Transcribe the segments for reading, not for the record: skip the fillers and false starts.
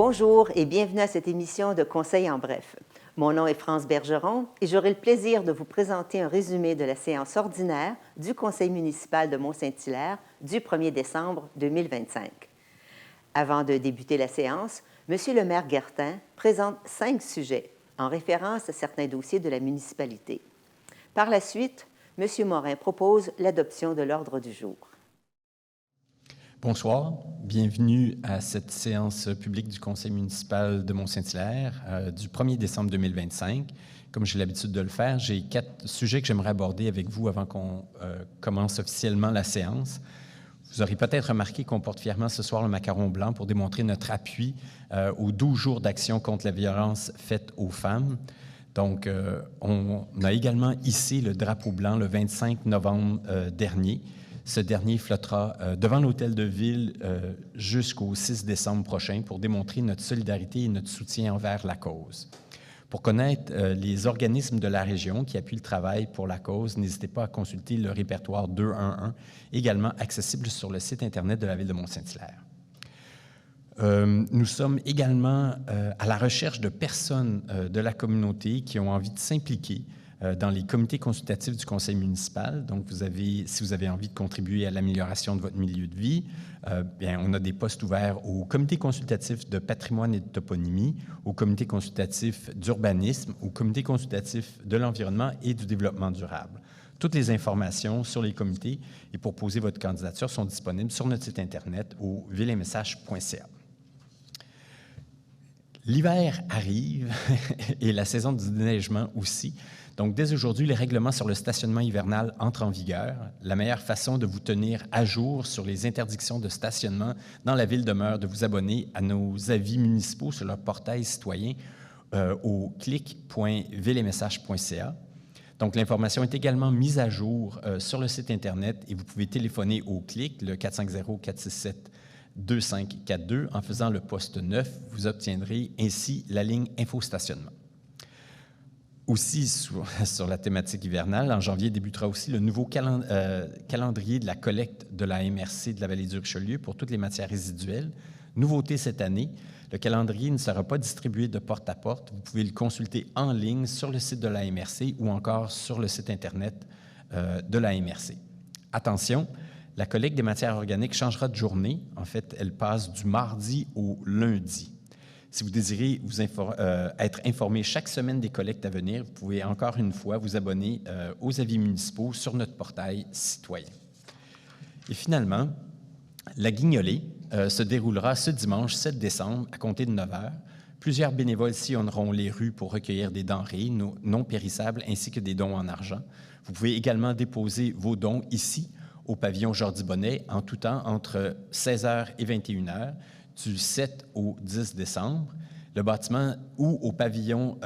Bonjour et bienvenue à cette émission de Conseil en bref. Mon nom est France Bergeron et j'aurai le plaisir de vous présenter un résumé de la séance ordinaire du Conseil municipal de Mont-Saint-Hilaire du 1er décembre 2025. Avant de débuter la séance, M. le maire Guertin présente 5 sujets en référence à certains dossiers de la municipalité. Par la suite, M. Morin propose l'adoption de l'ordre du jour. Bonsoir, bienvenue à cette séance publique du Conseil municipal de Mont-Saint-Hilaire du 1er décembre 2025. Comme j'ai l'habitude de le faire, j'ai 4 sujets que j'aimerais aborder avec vous avant qu'on commence officiellement la séance. Vous aurez peut-être remarqué qu'on porte fièrement ce soir le macaron blanc pour démontrer notre appui aux 12 jours d'action contre la violence faite aux femmes. Donc, on a également hissé le drapeau blanc le 25 novembre dernier. Ce dernier flottera devant l'hôtel de ville jusqu'au 6 décembre prochain pour démontrer notre solidarité et notre soutien envers la cause. Pour connaître les organismes de la région qui appuient le travail pour la cause, n'hésitez pas à consulter le répertoire 211, également accessible sur le site Internet de la Ville de Mont-Saint-Hilaire. Nous sommes également à la recherche de personnes de la communauté qui ont envie de s'impliquer dans les comités consultatifs du conseil municipal. Donc, si vous avez envie de contribuer à l'amélioration de votre milieu de vie, bien, on a des postes ouverts au comité consultatif de patrimoine et de toponymie, au comité consultatif d'urbanisme, au comité consultatif de l'environnement et du développement durable. Toutes les informations sur les comités et pour poser votre candidature sont disponibles sur notre site Internet au villemessage.ca. L'hiver arrive et la saison du déneigement aussi. Donc, dès aujourd'hui, les règlements sur le stationnement hivernal entrent en vigueur. La meilleure façon de vous tenir à jour sur les interdictions de stationnement dans la ville demeure de vous abonner à nos avis municipaux sur leur portail citoyen au clic.villemessage.ca. Donc, l'information est également mise à jour sur le site Internet et vous pouvez téléphoner au clic, le 450-467-2542. En faisant le poste 9, vous obtiendrez ainsi la ligne Info-stationnement. Aussi, sur la thématique hivernale, en janvier débutera aussi le nouveau calendrier de la collecte de la MRC de la vallée du Richelieu pour toutes les matières résiduelles. Nouveauté cette année, le calendrier ne sera pas distribué de porte à porte. Vous pouvez le consulter en ligne sur le site de la MRC ou encore sur le site Internet de la MRC. Attention, la collecte des matières organiques changera de journée. En fait, elle passe du mardi au lundi. Si vous désirez être informé chaque semaine des collectes à venir, vous pouvez encore une fois vous abonner aux avis municipaux sur notre portail citoyen. Et finalement, la guignolée se déroulera ce dimanche 7 décembre à compter de 9 h. Plusieurs bénévoles sillonneront les rues pour recueillir des denrées non périssables ainsi que des dons en argent. Vous pouvez également déposer vos dons ici au pavillon Jordi-Bonnet en tout temps entre 16 h et 21 h. Du 7 au 10 décembre, le bâtiment ou au pavillon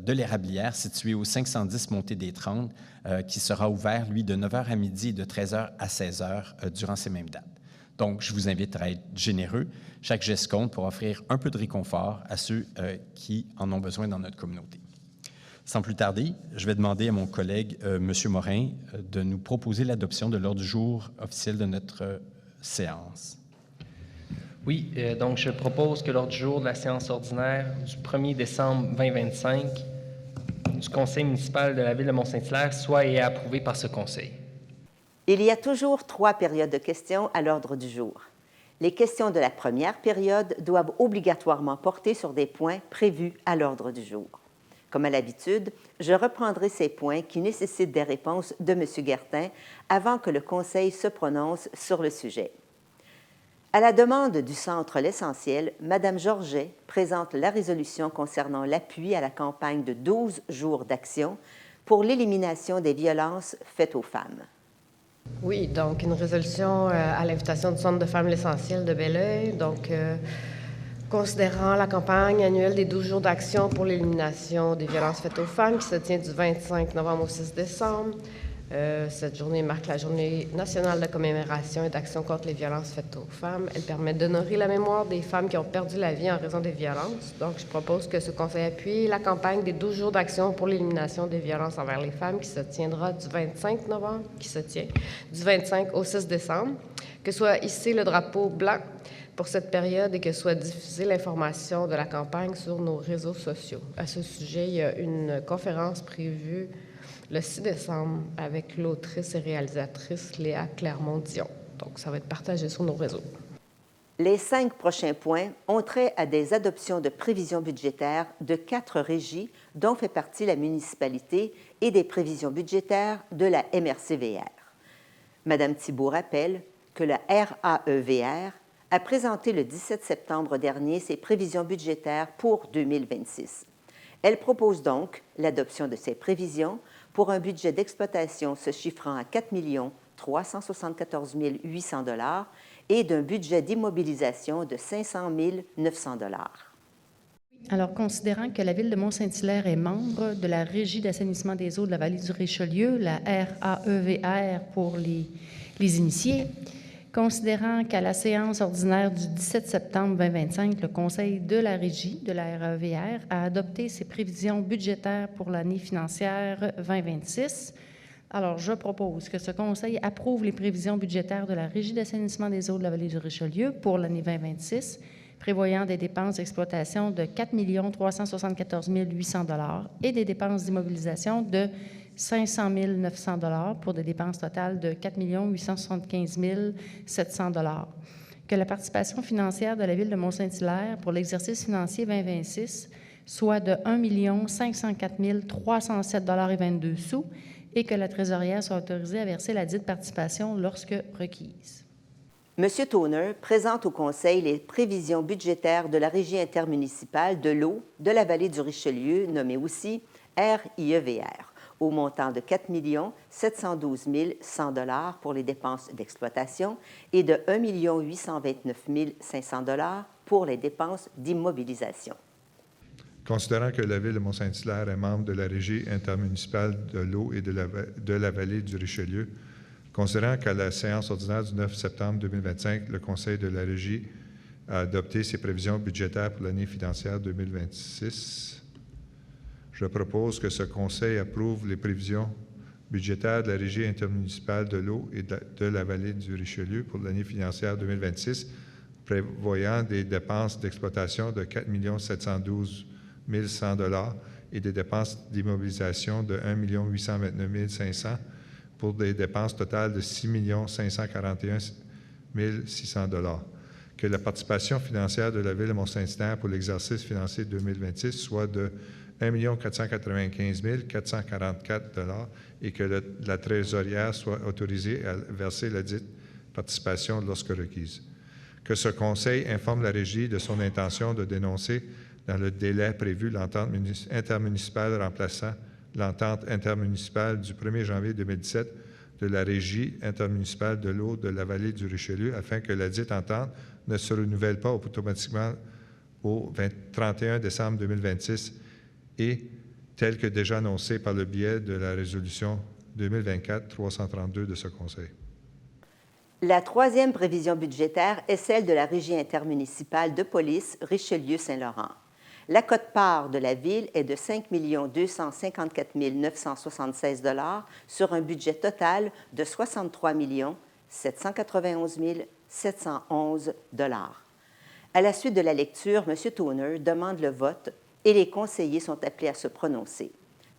de l'Érablière situé au 510 Montée des 30 qui sera ouvert, lui, de 9 h à midi et de 13 h à 16 h durant ces mêmes dates. Donc, je vous invite à être généreux. Chaque geste compte pour offrir un peu de réconfort à ceux qui en ont besoin dans notre communauté. Sans plus tarder, je vais demander à mon collègue, M. Morin, de nous proposer l'adoption de l'ordre du jour officiel de notre séance. Oui, donc je propose que l'ordre du jour de la séance ordinaire du 1er décembre 2025 du Conseil municipal de la Ville de Mont-Saint-Hilaire soit et est approuvé par ce Conseil. Il y a toujours 3 périodes de questions à l'ordre du jour. Les questions de la première période doivent obligatoirement porter sur des points prévus à l'ordre du jour. Comme à l'habitude, je reprendrai ces points qui nécessitent des réponses de M. Guertin avant que le Conseil se prononce sur le sujet. À la demande du Centre L'Essentiel, Mme Georget présente la résolution concernant l'appui à la campagne de 12 jours d'action pour l'élimination des violences faites aux femmes. Oui, donc une résolution à l'invitation du Centre de femmes L'Essentiel de Belleuil, donc considérant la campagne annuelle des 12 jours d'action pour l'élimination des violences faites aux femmes qui se tient du 25 novembre au 6 décembre. Cette journée marque la journée nationale de commémoration et d'action contre les violences faites aux femmes. Elle permet d'honorer la mémoire des femmes qui ont perdu la vie en raison des violences. Donc, je propose que ce Conseil appuie la campagne des 12 jours d'action pour l'élimination des violences envers les femmes qui se tiendra du 25 novembre, du 25 au 6 décembre, que soit hissé le drapeau blanc pour cette période et que soit diffusée l'information de la campagne sur nos réseaux sociaux. À ce sujet, il y a une conférence prévue le 6 décembre avec l'autrice et réalisatrice Léa Clermont-Dion. Donc, ça va être partagé sur nos réseaux. Les 5 prochains points ont trait à des adoptions de prévisions budgétaires de 4 régies, dont fait partie la municipalité, et des prévisions budgétaires de la MRC-VR. Madame Thibault rappelle que la RAEVR a présenté le 17 septembre dernier ses prévisions budgétaires pour 2026. Elle propose donc l'adoption de ces prévisions pour un budget d'exploitation se chiffrant à 4 374 800 $ et d'un budget d'immobilisation de 500 900 $. Alors, considérant que la Ville de Mont-Saint-Hilaire est membre de la Régie d'assainissement des eaux de la vallée du Richelieu, la RAEVR pour les initiés, considérant qu'à la séance ordinaire du 17 septembre 2025, le Conseil de la Régie de la RAEVR a adopté ses prévisions budgétaires pour l'année financière 2026, alors je propose que ce Conseil approuve les prévisions budgétaires de la Régie d'assainissement des eaux de la vallée du Richelieu pour l'année 2026, prévoyant des dépenses d'exploitation de 4 374 800 $ et des dépenses d'immobilisation de 500 900 $ pour des dépenses totales de 4 875 700 $. Que la participation financière de la Ville de Mont-Saint-Hilaire pour l'exercice financier 2026 soit de 1 504 307,22 $ et que la trésorière soit autorisée à verser la dite participation lorsque requise. M. Toner présente au Conseil les prévisions budgétaires de la Régie intermunicipale de l'eau de la vallée du Richelieu, nommée aussi RIEVR, au montant de 4 712 100 $ pour les dépenses d'exploitation et de 1 829 500 $ pour les dépenses d'immobilisation. Considérant que la Ville de Mont-Saint-Hilaire est membre de la Régie intermunicipale de l'eau et de la vallée du Richelieu, considérant qu'à la séance ordinaire du 9 septembre 2025, le Conseil de la Régie a adopté ses prévisions budgétaires pour l'année financière 2026, je propose que ce Conseil approuve les prévisions budgétaires de la Régie intermunicipale de l'eau et de la vallée du Richelieu pour l'année financière 2026, prévoyant des dépenses d'exploitation de 4 712 100 $ et des dépenses d'immobilisation de 1 829 500 $ pour des dépenses totales de 6 541 600 $. Que la participation financière de la Ville de Mont-Saint-Hilaire pour l'exercice financier 2026 soit de 1 495 444 $ et que la trésorière soit autorisée à verser la dite participation lorsque requise. Que ce Conseil informe la Régie de son intention de dénoncer dans le délai prévu l'entente intermunicipale remplaçant l'entente intermunicipale du 1er janvier 2017 de la Régie intermunicipale de l'eau de la vallée du Richelieu afin que la dite entente ne se renouvelle pas automatiquement au 31 décembre 2026 et tel que déjà annoncé par le biais de la résolution 2024-332 de ce Conseil. La troisième prévision budgétaire est celle de la Régie intermunicipale de police Richelieu-Saint-Laurent. La quote-part de la Ville est de 5 254 976 $ sur un budget total de 63 791 711 $. À la suite de la lecture, M. Toner demande le vote et les conseillers sont appelés à se prononcer.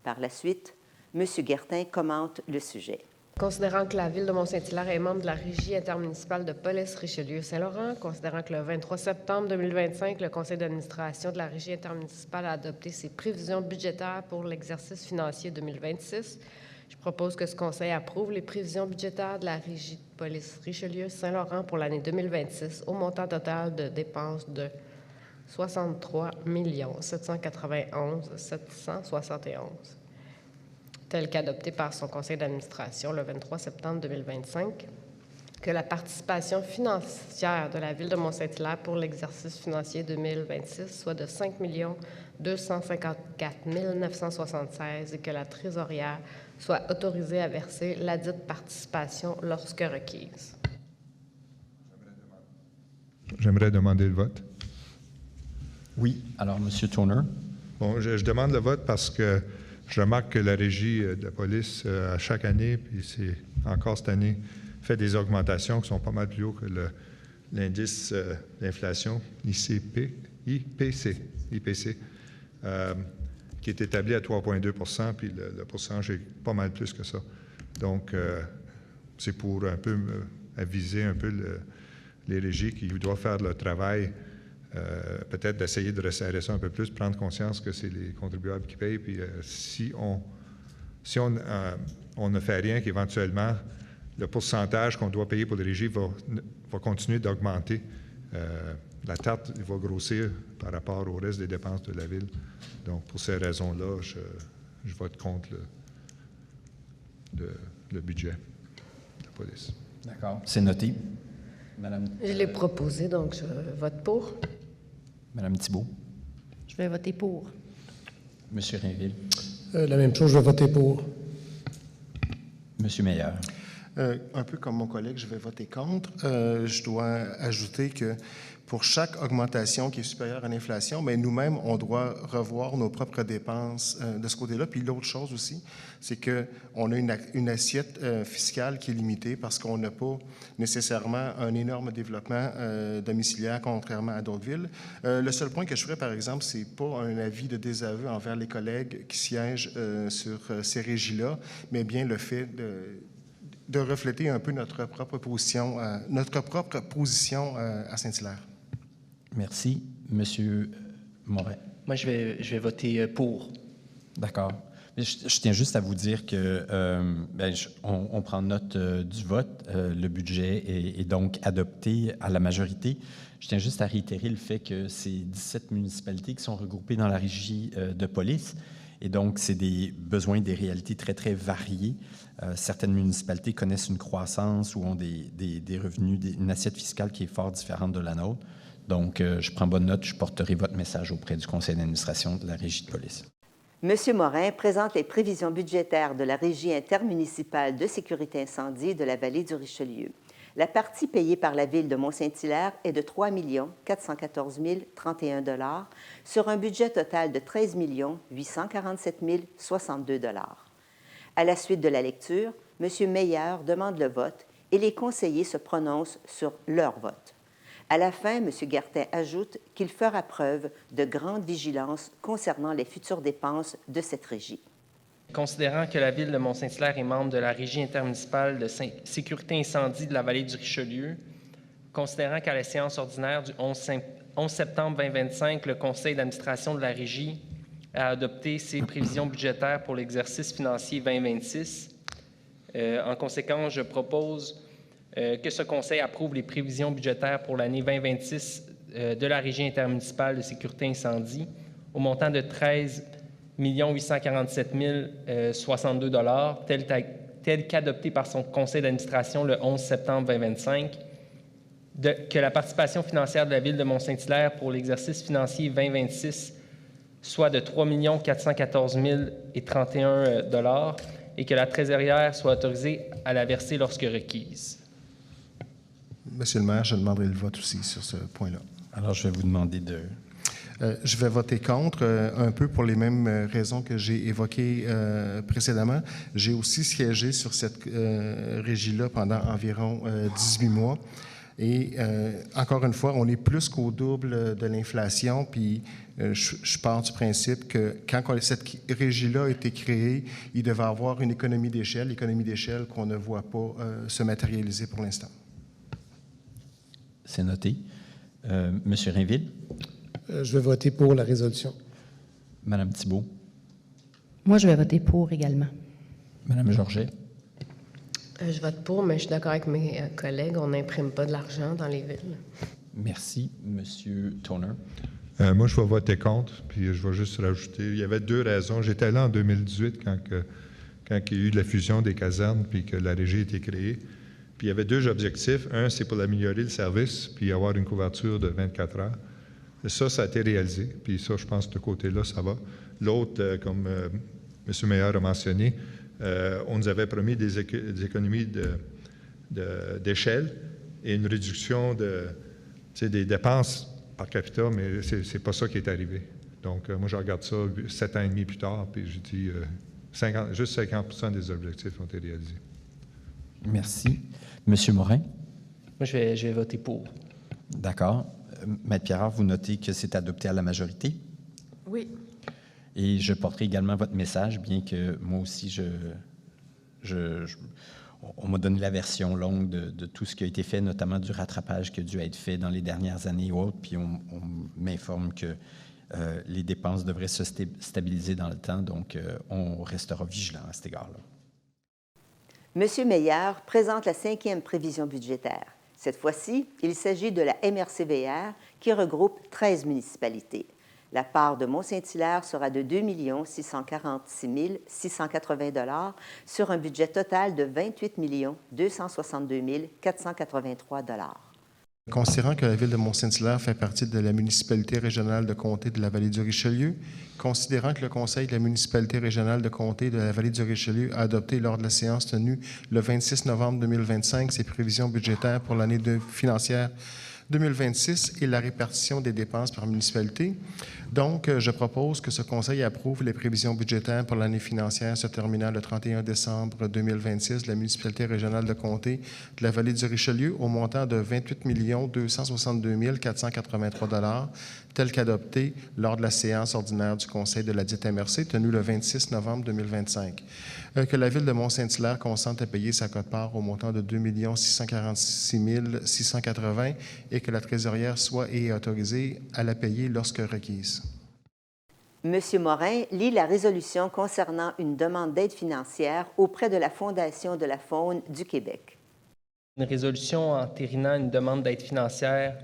Par la suite, M. Guertin commente le sujet. Considérant que la Ville de Mont-Saint-Hilaire est membre de la Régie intermunicipale de police Richelieu-Saint-Laurent, considérant que le 23 septembre 2025, le Conseil d'administration de la Régie intermunicipale a adopté ses prévisions budgétaires pour l'exercice financier 2026, je propose que ce Conseil approuve les prévisions budgétaires de la Régie de police Richelieu-Saint-Laurent pour l'année 2026 au montant total de dépenses de 63 791 771. tel qu'adopté par son conseil d'administration le 23 septembre 2025, que la participation financière de la Ville de Mont-Saint-Hilaire pour l'exercice financier 2026 soit de 5 254 976 et que la trésorière soit autorisée à verser ladite participation lorsque requise. J'aimerais demander le vote. Oui. Alors, M. Toner. Bon, je demande le vote parce que je remarque que la Régie de la police, à chaque année, puis c'est encore cette année, fait des augmentations qui sont pas mal plus hautes que l'indice d'inflation, IPC, qui est établi à 3,2 puis le pourcentage est pas mal plus que ça. Donc, c'est pour un peu aviser un peu les régies qui doivent faire leur travail, peut-être d'essayer de resserrer ça un peu plus, prendre conscience que c'est les contribuables qui payent, puis si on ne fait rien, qu'éventuellement, le pourcentage qu'on doit payer pour les régies va continuer d'augmenter. La tarte va grossir par rapport au reste des dépenses de la Ville. Donc, pour ces raisons-là, je vote contre le budget de la police. D'accord. C'est noté. Madame, Je l'ai proposé, donc je vote pour. Madame Thibault. Je vais voter pour. Monsieur Rainville. La même chose, je vais voter pour. Monsieur Meilleur. Un peu comme mon collègue, je vais voter contre. Je dois ajouter que pour chaque augmentation qui est supérieure à l'inflation, mais nous-mêmes, on doit revoir nos propres dépenses de ce côté-là. Puis l'autre chose aussi, c'est qu'on a une assiette fiscale qui est limitée parce qu'on n'a pas nécessairement un énorme développement domiciliaire, contrairement à d'autres villes. Le seul point que je ferais, par exemple, c'est pas un avis de désaveu envers les collègues qui siègent sur ces régies-là, mais bien le fait de refléter un peu notre propre position à Saint-Hilaire. Merci. Monsieur Morin. Moi, je vais voter pour. D'accord. Je tiens juste à vous dire que on prend note du vote. Le budget est donc adopté à la majorité. Je tiens juste à réitérer le fait que c'est 17 municipalités qui sont regroupées dans la régie de police. Et donc, c'est des besoins, des réalités très, très variées. Certaines municipalités connaissent une croissance ou ont des revenus, une assiette fiscale qui est fort différente de la nôtre. Donc, je prends bonne note. Je porterai votre message auprès du conseil d'administration de la Régie de police. Monsieur Morin présente les prévisions budgétaires de la Régie intermunicipale de sécurité incendie de la vallée du Richelieu. La partie payée par la Ville de Mont-Saint-Hilaire est de 3 414 031 $ sur un budget total de 13 847 062 $. À la suite de la lecture, M. Meilleur demande le vote et les conseillers se prononcent sur leur vote. À la fin, M. Guertin ajoute qu'il fera preuve de grande vigilance concernant les futures dépenses de cette régie. Considérant que la Ville de Mont-Saint-Hilaire est membre de la Régie intermunicipale de sécurité incendie de la vallée du Richelieu, considérant qu'à la séance ordinaire du 11 septembre 2025, le conseil d'administration de la Régie a adopté ses prévisions budgétaires pour l'exercice financier 2026. En conséquence, je propose que ce conseil approuve les prévisions budgétaires pour l'année 2026 de la Régie intermunicipale de sécurité incendie au montant de 13 847 062 $, tel qu'adopté par son conseil d'administration le 11 septembre 2025, que la participation financière de la Ville de Mont-Saint-Hilaire pour l'exercice financier 2026 soit de 3 414 031 $ et que la trésorière soit autorisée à la verser lorsque requise. Monsieur le maire, je demanderai le vote aussi sur ce point-là. Alors, je vais vous demander de... Je vais voter contre, un peu pour les mêmes raisons que j'ai évoquées précédemment. J'ai aussi siégé sur cette régie-là pendant environ 18 mois. Et encore une fois, on est plus qu'au double de l'inflation, puis je pars du principe que quand cette régie-là a été créée, il devait y avoir une économie d'échelle qu'on ne voit pas se matérialiser pour l'instant. C'est noté. Monsieur Rainville. Je vais voter pour la résolution. Madame Thibault. Moi, je vais voter pour également. Madame Georget. Je vote pour, mais je suis d'accord avec mes collègues. On n'imprime pas de l'argent dans les villes. Merci. Monsieur Toner. Moi, je vais voter contre, puis je vais juste rajouter, il y avait deux raisons. J'étais là en 2018 quand il y a eu la fusion des casernes, puis que la régie a été créée. Puis il y avait deux objectifs. Un, c'est pour améliorer le service, puis avoir une couverture de 24 heures. Ça a été réalisé, puis ça, je pense que de ce côté-là, ça va. L'autre, comme M. Meilleur a mentionné, on nous avait promis des économies d'échelle et une réduction des dépenses par capita, mais c'est pas ça qui est arrivé. Donc, moi, je regarde ça 7 ans et demi plus tard, puis je dis juste 50% des objectifs ont été réalisés. Merci. Monsieur Morin. Moi, je vais voter pour. D'accord. Maître Pierrard, vous notez que c'est adopté à la majorité? Oui. Et je porterai également votre message, bien que moi aussi, on m'a donné la version longue de tout ce qui a été fait, notamment du rattrapage qui a dû être fait dans les dernières années ou autres, puis on m'informe que les dépenses devraient se stabiliser dans le temps, donc on restera vigilant à cet égard-là. M. Meillard présente la 5e prévision budgétaire. Cette fois-ci, il s'agit de la MRC-VR qui regroupe 13 municipalités. La part de Mont-Saint-Hilaire sera de 2 646 680 $ sur un budget total de 28 262 483 $. Considérant que la Ville de Mont-Saint-Hilaire fait partie de la municipalité régionale de comté de la Vallée du Richelieu, considérant que le Conseil de la municipalité régionale de comté de la Vallée du Richelieu a adopté lors de la séance tenue le 26 novembre 2025 ses prévisions budgétaires pour l'année financière 2026 et la répartition des dépenses par municipalité. Donc, je propose que ce Conseil approuve les prévisions budgétaires pour l'année financière se terminant le 31 décembre 2026 de la municipalité régionale de comté de la Vallée du Richelieu au montant de 28 262 483 $, tel qu'adopté lors de la séance ordinaire du Conseil de la dite MRC tenue le 26 novembre 2025. Que la Ville de Mont-Saint-Hilaire consente à payer sa quote-part au montant de 2 646 680 et que la trésorière soit et est autorisée à la payer lorsque requise. M. Morin lit la résolution concernant une demande d'aide financière auprès de la Fondation de la faune du Québec. Une résolution entérinant une demande d'aide financière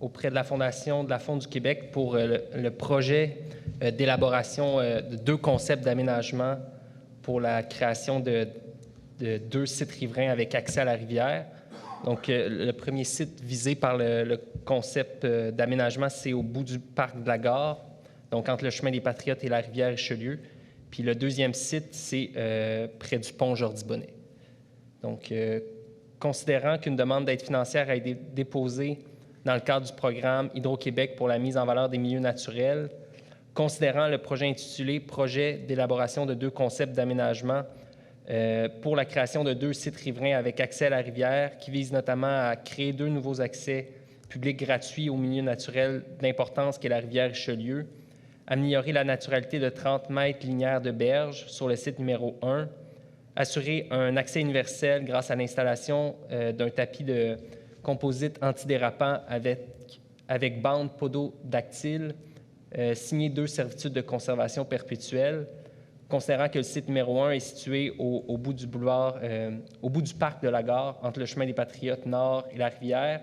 auprès de la Fondation de la faune du Québec pour le projet d'élaboration de 2 concepts d'aménagement pour la création de 2 sites riverains avec accès à la rivière. Donc, le premier site visé par le concept d'aménagement, c'est au bout du parc de la Gare, donc entre le chemin des Patriotes et la rivière Richelieu. Puis le deuxième site, c'est près du pont Jordi-Bonnet. Donc, considérant qu'une demande d'aide financière a été déposée dans le cadre du programme Hydro-Québec pour la mise en valeur des milieux naturels, considérant le projet intitulé « Projet d'élaboration de 2 concepts d'aménagement pour la création de 2 sites riverains avec accès à la rivière » qui vise notamment à créer 2 nouveaux accès publics gratuits aux milieux naturels d'importance qu'est la rivière Richelieu, améliorer la naturalité de 30 mètres linéaires de berge sur le site numéro 1, assurer un accès universel grâce à l'installation d'un tapis de composite antidérapant avec bande pododactyle, signer 2 servitudes de conservation perpétuelle, considérant que le site numéro 1 est situé au bout du boulevard, au bout du parc de la Gare, entre le chemin des Patriotes Nord et la rivière,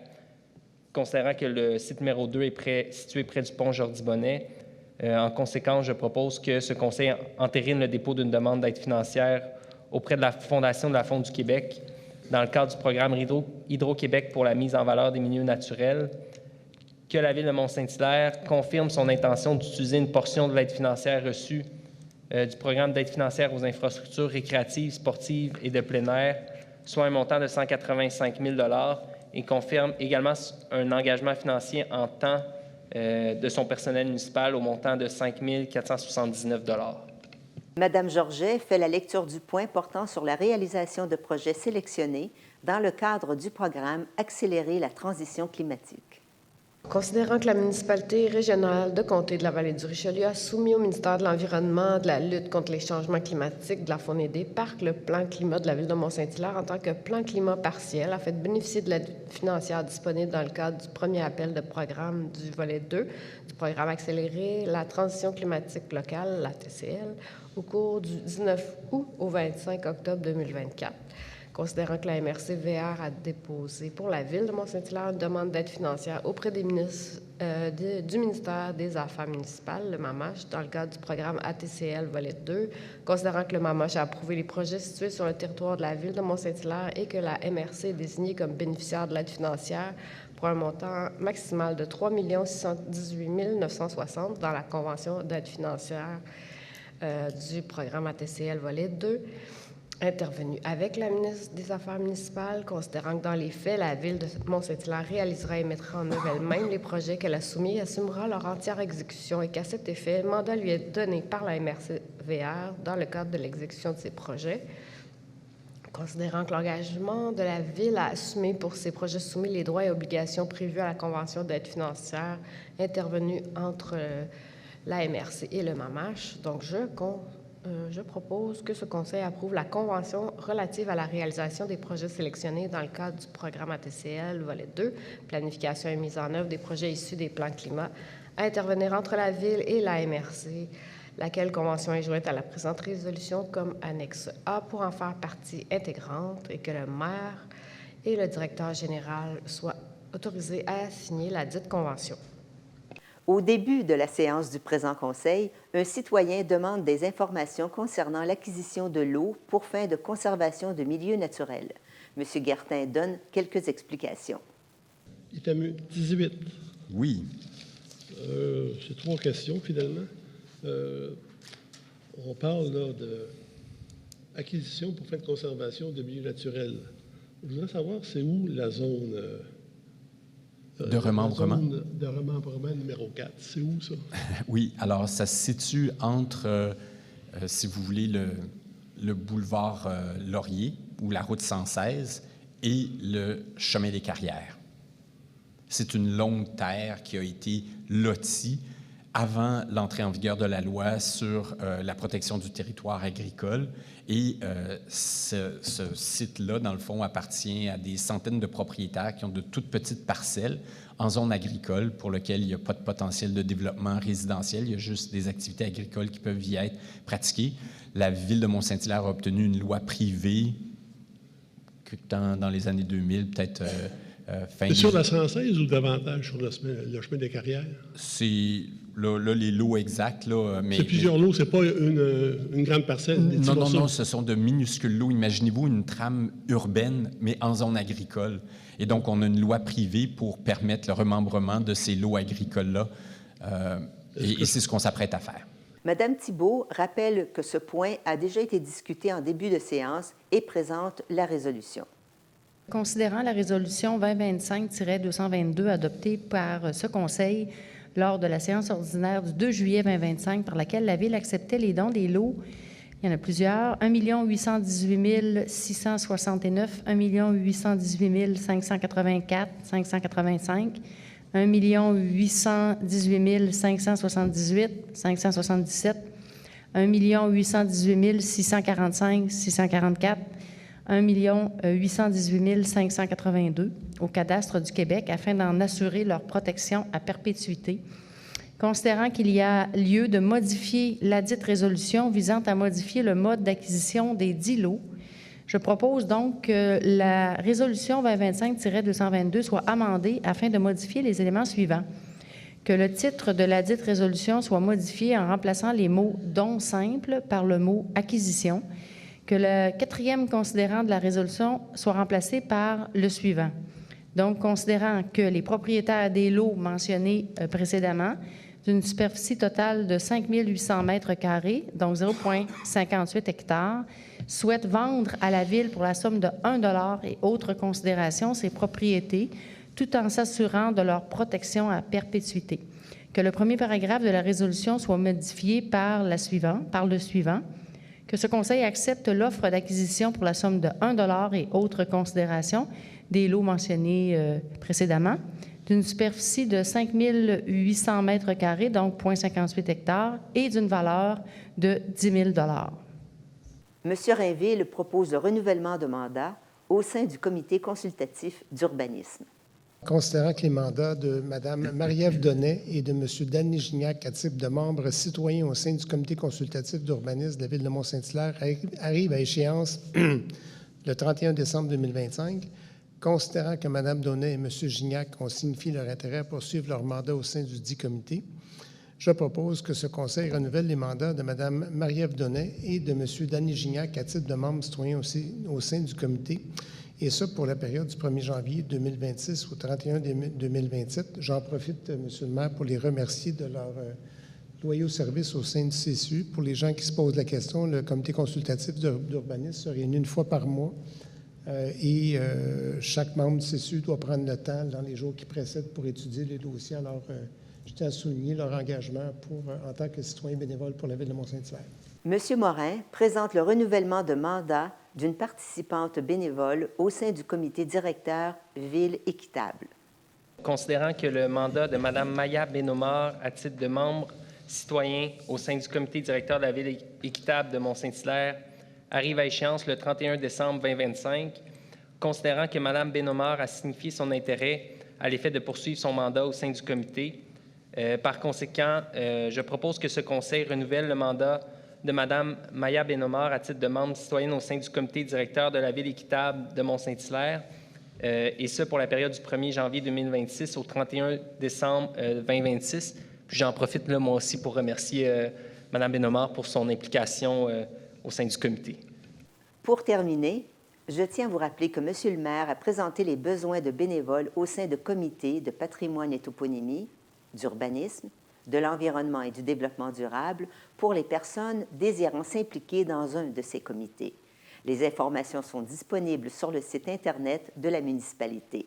considérant que le site numéro 2 est situé près du pont Jordi-Bonnet. En conséquence, je propose que ce Conseil entérine le dépôt d'une demande d'aide financière auprès de la Fondation de la faune du Québec dans le cadre du programme Hydro-Québec pour la mise en valeur des milieux naturels, que la Ville de Mont-Saint-Hilaire confirme son intention d'utiliser une portion de l'aide financière reçue du programme d'aide financière aux infrastructures récréatives, sportives et de plein air, soit un montant de 185 000 $ et confirme également un engagement financier en temps de son personnel municipal au montant de 5 479 $. Madame Georget fait la lecture du point portant sur la réalisation de projets sélectionnés dans le cadre du programme Accélérer la transition climatique. Considérant que la municipalité régionale de comté de la Vallée du Richelieu a soumis au ministère de l'Environnement, de la lutte contre les changements climatiques, de la faune et des parcs, le plan climat de la Ville de Mont-Saint-Hilaire en tant que plan climat partiel, a fait bénéficier de l'aide financière disponible dans le cadre du premier appel de programme du volet 2 du programme Accélérer la transition climatique locale, la TCL, au cours du 19 août au 25 octobre 2024. Considérant que la MRC-VR a déposé pour la Ville de Mont-Saint-Hilaire une demande d'aide financière auprès du ministère des Affaires municipales, le MAMACH, dans le cadre du programme ATCL volet 2, considérant que le MAMACH a approuvé les projets situés sur le territoire de la Ville de Mont-Saint-Hilaire et que la MRC est désignée comme bénéficiaire de l'aide financière pour un montant maximal de 3 618 960 dans la convention d'aide financière du programme ATCL volet 2, intervenu avec la ministre des Affaires municipales, considérant que dans les faits, la Ville de Mont-Saint-Hilaire réalisera et mettra en œuvre elle-même les projets qu'elle a soumis et assumera leur entière exécution et qu'à cet effet, le mandat lui est donné par la MRC-VR dans le cadre de l'exécution de ces projets. Considérant que l'engagement de la Ville à assumer pour ses projets soumis les droits et obligations prévus à la Convention d'aide financière intervenue entre la MRC et le MAMACH, donc je propose que ce Conseil approuve la Convention relative à la réalisation des projets sélectionnés dans le cadre du programme ATCL, volet 2, planification et mise en œuvre des projets issus des plans climat, à intervenir entre la Ville et la MRC, laquelle convention est jointe à la présente résolution comme annexe A pour en faire partie intégrante et que le maire et le directeur général soient autorisés à signer la dite convention. Au début de la séance du présent Conseil, un citoyen demande des informations concernant l'acquisition de l'eau pour fin de conservation de milieux naturels. M. Guertin donne quelques explications. Item 18. Oui. C'est 3 questions, finalement. On parle là d'acquisition pour fin de conservation de milieux naturels. Je voudrais savoir, c'est où la zone de remembrement? La zone de remembrement numéro 4. C'est où, ça? Oui, alors ça se situe entre, si vous voulez, le boulevard Laurier ou la route 116 et le chemin des Carrières. C'est une longue terre qui a été lotie avant l'entrée en vigueur de la loi sur la protection du territoire agricole. Et ce site-là, dans le fond, appartient à des centaines de propriétaires qui ont de toutes petites parcelles en zone agricole pour lesquelles il n'y a pas de potentiel de développement résidentiel. Il y a juste des activités agricoles qui peuvent y être pratiquées. La Ville de Mont-Saint-Hilaire a obtenu une loi privée dans les années 2000, peut-être... C'est sur la 116 ou davantage sur le chemin des Carrières? C'est là, les lots exacts. Là, mais, c'est plusieurs lots, c'est pas une grande parcelle? Non, ce sont de minuscules lots. Imaginez-vous une trame urbaine, mais en zone agricole. Et donc, on a une loi privée pour permettre le remembrement de ces lots agricoles-là. Et c'est ce qu'on s'apprête à faire. Mme Thibault rappelle que ce point a déjà été discuté en début de séance et présente la résolution. Considérant la résolution 2025-222 adoptée par ce Conseil lors de la séance ordinaire du 2 juillet 2025 par laquelle la Ville acceptait les dons des lots, il y en a plusieurs, 1 818 669, 1 818 584, 585, 1 818 578, 577, 1 818 645, 644, 1 818 582 au cadastre du Québec afin d'en assurer leur protection à perpétuité. Considérant qu'il y a lieu de modifier ladite résolution visant à modifier le mode d'acquisition des dits lots, je propose donc que la résolution 2025-222 soit amendée afin de modifier les éléments suivants. Que le titre de ladite résolution soit modifié en remplaçant les mots « don simple » par le mot « acquisition », que le 4e considérant de la résolution soit remplacé par le suivant. Donc, considérant que les propriétaires des lots mentionnés précédemment, d'une superficie totale de 5 800 mètres carrés, donc 0,58 hectares, souhaitent vendre à la Ville pour la somme de 1 $ et autres considérations ces propriétés, tout en s'assurant de leur protection à perpétuité. Que le premier paragraphe de la résolution soit modifié par le suivant. Que ce Conseil accepte l'offre d'acquisition pour la somme de 1 $ et autres considérations des lots mentionnés précédemment, d'une superficie de 5 800 mètres carrés, donc 0,58 hectares, et d'une valeur de 10 000 $. M. Rainville propose le renouvellement de mandat au sein du Comité consultatif d'urbanisme. Considérant que les mandats de Mme Marie-Ève Donnet et de M. Danny Gignac à titre de membres citoyens au sein du Comité consultatif d'urbanisme de la Ville de Mont-Saint-Hilaire arrivent à échéance le 31 décembre 2025, considérant que Mme Donnet et M. Gignac ont signifié leur intérêt à poursuivre leur mandat au sein du dit comité, je propose que ce Conseil renouvelle les mandats de Mme Marie-Ève Donnet et de M. Danny Gignac à titre de membres citoyens au sein du comité, et ça pour la période du 1er janvier 2026 au 31 2027. J'en profite, M. le maire, pour les remercier de leur loyaux services au sein du CCU. Pour les gens qui se posent la question, le comité consultatif d'urbanisme se réunit une fois par mois et chaque membre du CCU doit prendre le temps dans les jours qui précèdent pour étudier les dossiers. Alors, je tiens à souligner leur engagement en tant que citoyen bénévole pour la Ville de Mont-Saint-Hilaire. M. Morin présente le renouvellement de mandat d'une participante bénévole au sein du comité directeur Ville équitable. Considérant que le mandat de Mme Maya Benomar à titre de membre citoyen au sein du comité directeur de la Ville équitable de Mont-Saint-Hilaire arrive à échéance le 31 décembre 2025, considérant que Mme Benomar a signifié son intérêt à l'effet de poursuivre son mandat au sein du comité. Par conséquent, je propose que ce Conseil renouvelle le mandat de Mme Maya Benomar à titre de membre citoyenne au sein du comité directeur de la Ville équitable de Mont-Saint-Hilaire, et ce pour la période du 1er janvier 2026 au 31 décembre 2026. Puis j'en profite là, moi aussi pour remercier Mme Benomar pour son implication au sein du comité. Pour terminer, je tiens à vous rappeler que M. le maire a présenté les besoins de bénévoles au sein de comités de patrimoine et toponymie, d'urbanisme, de l'environnement et du développement durable pour les personnes désirant s'impliquer dans un de ces comités. Les informations sont disponibles sur le site Internet de la municipalité.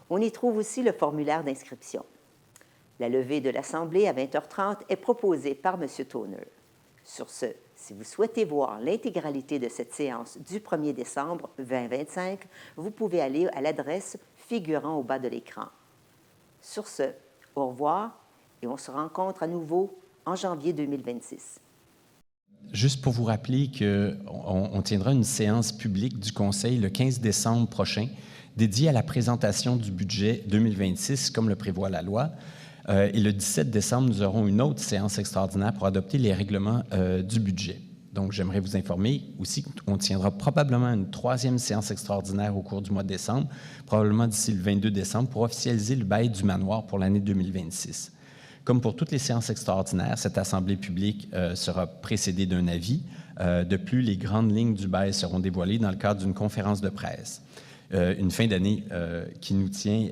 On y trouve aussi le formulaire d'inscription. La levée de l'Assemblée à 20h30 est proposée par M. Toner. Sur ce, si vous souhaitez voir l'intégralité de cette séance du 1er décembre 2025, vous pouvez aller à l'adresse figurant au bas de l'écran. Sur ce, au revoir et on se rencontre à nouveau en janvier 2026. Juste pour vous rappeler qu'on tiendra une séance publique du Conseil le 15 décembre prochain, dédiée à la présentation du budget 2026, comme le prévoit la loi. Et le 17 décembre, nous aurons une autre séance extraordinaire pour adopter les règlements du budget. Donc, j'aimerais vous informer aussi qu'on tiendra probablement une troisième séance extraordinaire au cours du mois de décembre, probablement d'ici le 22 décembre, pour officialiser le bail du manoir pour l'année 2026. Comme pour toutes les séances extraordinaires, cette assemblée publique sera précédée d'un avis. De plus, les grandes lignes du bail seront dévoilées dans le cadre d'une conférence de presse. Une fin d'année qui nous tient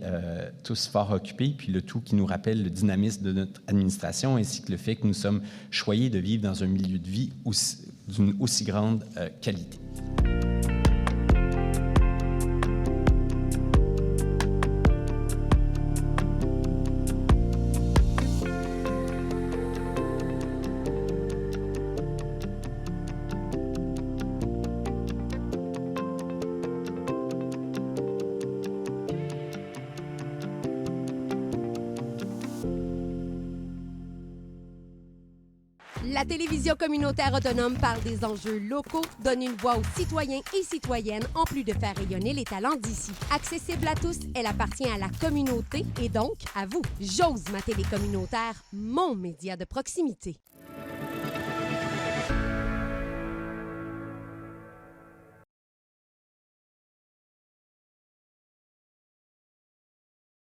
tous fort occupés, puis le tout qui nous rappelle le dynamisme de notre administration ainsi que le fait que nous sommes choyés de vivre dans un milieu de vie d'une aussi grande qualité. La télévision communautaire autonome parle des enjeux locaux, donne une voix aux citoyens et citoyennes en plus de faire rayonner les talents d'ici. Accessible à tous, elle appartient à la communauté et donc à vous. J'ose ma télé communautaire, mon média de proximité.